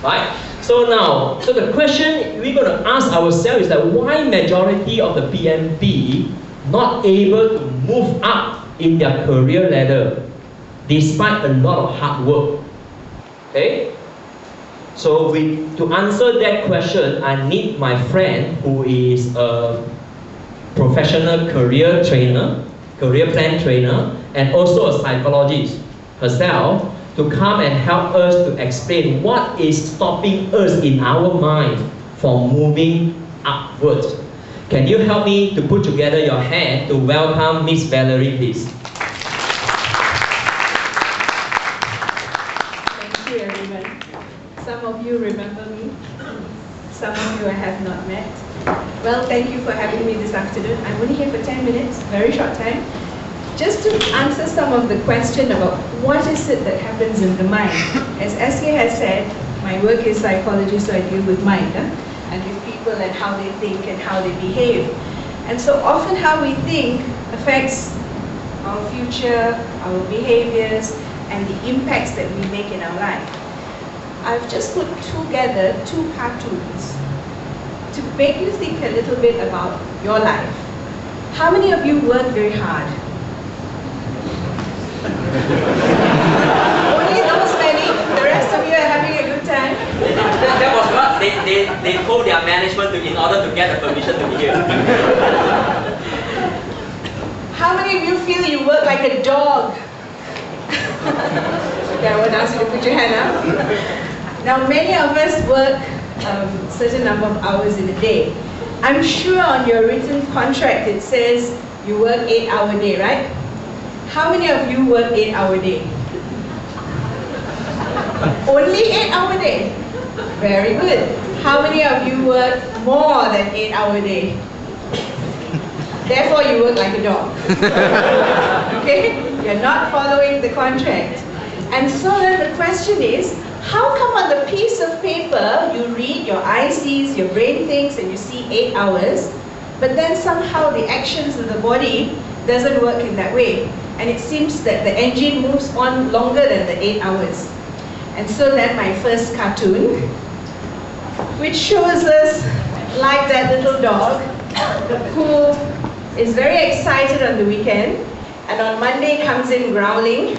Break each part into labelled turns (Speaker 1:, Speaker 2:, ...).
Speaker 1: right? So now, so the question we're going to ask ourselves is that why majority of the PMP not able to move up in their career ladder despite a lot of hard work? Okay? So to answer that question, I need my friend who is a professional career trainer, career plan trainer, and also a psychologist herself to come and help us to explain what is stopping us in our mind from moving upwards. Can you help me to put together your hand to welcome Miss Valerie, please?
Speaker 2: Thank you, everyone. Some of you remember me. Some of you I have not met. Well, thank you for having me this afternoon. I'm only here for 10 minutes, very short time. Just to answer some of the question about what is it that happens in the mind. As SK has said, my work is psychology, so I deal with mind, and with people and how they think and how they behave. And so often how we think affects our future, our behaviors, and the impacts that we make in our life. I've just put together 2 cartoons to make you think a little bit about your life. How many of you work very hard? Only those many. The rest of you are having a good time.
Speaker 1: That was what they told their management to, in order to get the permission to be here.
Speaker 2: How many of you feel you work like a dog? Okay, I won't ask you to put your hand up. Now, many of us work a certain number of hours in a day. I'm sure on your written contract it says you work 8-hour day, right? How many of you work 8-hour day? Only 8-hour day? Very good. How many of you work more than 8-hour day? Therefore you work like a dog. Okay? You're not following the contract. And so then the question is, how come on the piece of paper you read, your eye sees, your brain thinks, and you see 8 hours, but then somehow the actions of the body doesn't work in that way? And it seems that the engine moves on longer than the 8 hours. And so then my first cartoon, which shows us like that little dog who is very excited on the weekend, and on Monday comes in growling,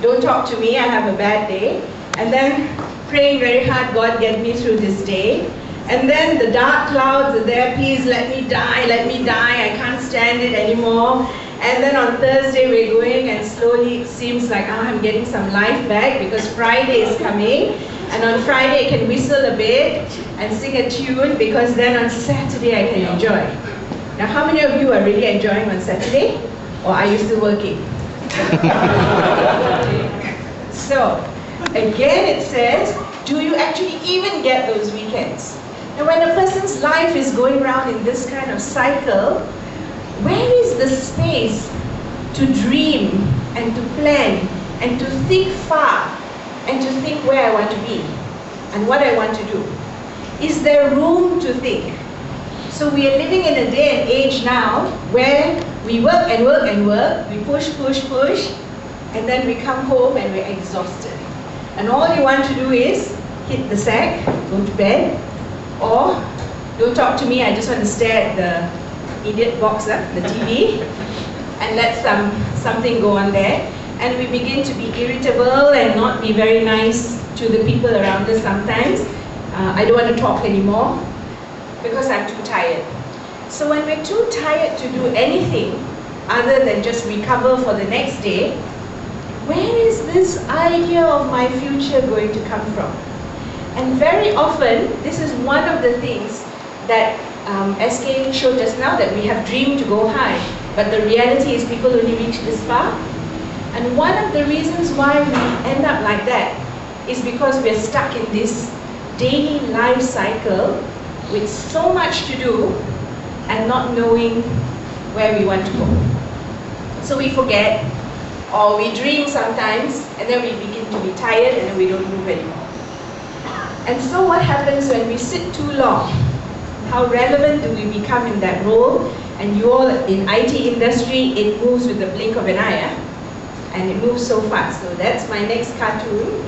Speaker 2: don't talk to me, I have a bad day, and then praying very hard, God get me through this day. And then the dark clouds are there, please let me die, I can't stand it anymore. And then on Thursday we're going, and slowly it seems like I'm getting some life back because Friday is coming. And on Friday I can whistle a bit and sing a tune because then on Saturday I can enjoy. Now how many of you are really enjoying on Saturday? Or are you still working? So, again it says, do you actually even get those weekends? And when a person's life is going around in this kind of cycle, where is the space to dream and to plan and to think far and to think where I want to be and what I want to do? Is there room to think? So we are living in a day and age now where we work and work and work, we push, and then we come home and we're exhausted. And all you want to do is hit the sack, go to bed, or don't talk to me, I just want to stare at the idiot box, the TV, and let something go on there. And we begin to be irritable and not be very nice to the people around us sometimes. I don't want to talk anymore because I'm too tired. So when we're too tired to do anything other than just recover for the next day, where is this idea of my future going to come from? And very often, this is one of the things that SK showed just now, that we have dreamed to go high, but the reality is people only reach this far. And one of the reasons why we end up like that is because we're stuck in this daily life cycle with so much to do and not knowing where we want to go. So we forget, or we dream sometimes, and then we begin to be tired and then we don't move anymore. And so what happens when we sit too long? How relevant do we become in that role? And you all in IT industry, it moves with the blink of an eye, and it moves so fast. So that's my next cartoon.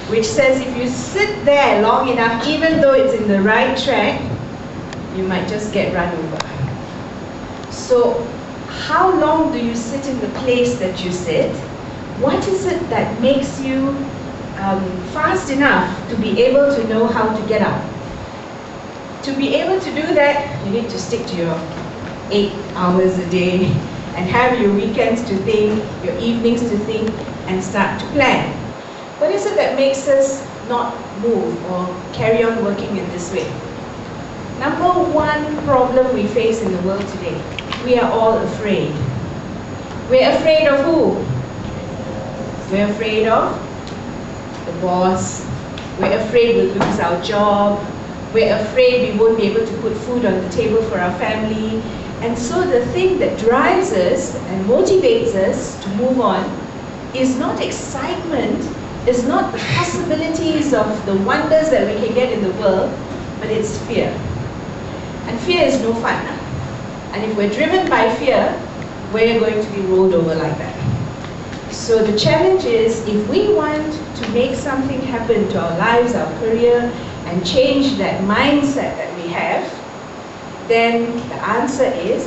Speaker 2: which says if you sit there long enough, even though it's in the right track, you might just get run over. So how long do you sit in the place that you sit? What is it that makes you fast enough to be able to know how to get up? To be able to do that, you need to stick to your 8 hours a day and have your weekends to think, your evenings to think, and start to plan. What is it that makes us not move or carry on working in this way? Number one problem we face in the world today, we are all afraid. We're afraid of who? We're afraid of the boss. We're afraid we'll lose our job. We're afraid we won't be able to put food on the table for our family. And so the thing that drives us and motivates us to move on is not excitement, is not the possibilities of the wonders that we can get in the world, but it's fear. And fear is no fun. And if we're driven by fear, we're going to be rolled over like that. So the challenge is, if we want to make something happen to our lives, our career, and change that mindset that we have, then the answer is,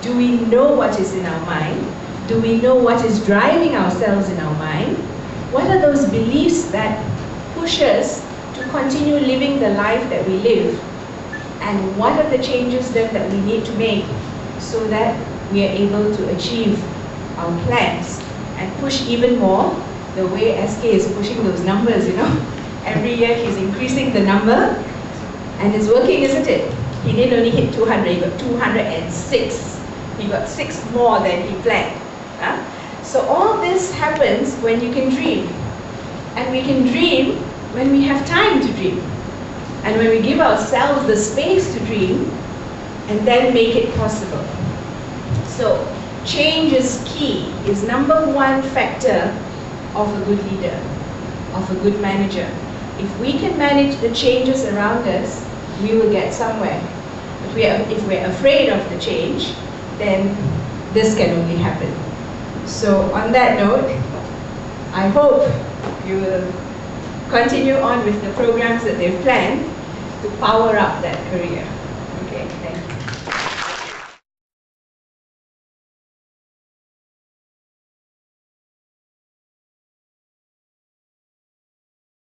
Speaker 2: do we know what is in our mind? Do we know what is driving ourselves in our mind? What are those beliefs that push us to continue living the life that we live? And what are the changes then that we need to make so that we are able to achieve our plans and push even more the way SK is pushing those numbers, you know? Every year he's increasing the number, and it's working, isn't it? He didn't only hit 200, he got 206. He got 6 more than he planned. Huh? So all this happens when you can dream. And we can dream when we have time to dream. And when we give ourselves the space to dream, and then make it possible. So change is key, is number one factor of a good leader, of a good manager. If we can manage the changes around us, we will get somewhere. If we're afraid of the change, then this can only happen. So on that note, I hope you will continue on with the programs that they've planned to power up that career. Okay, thank you.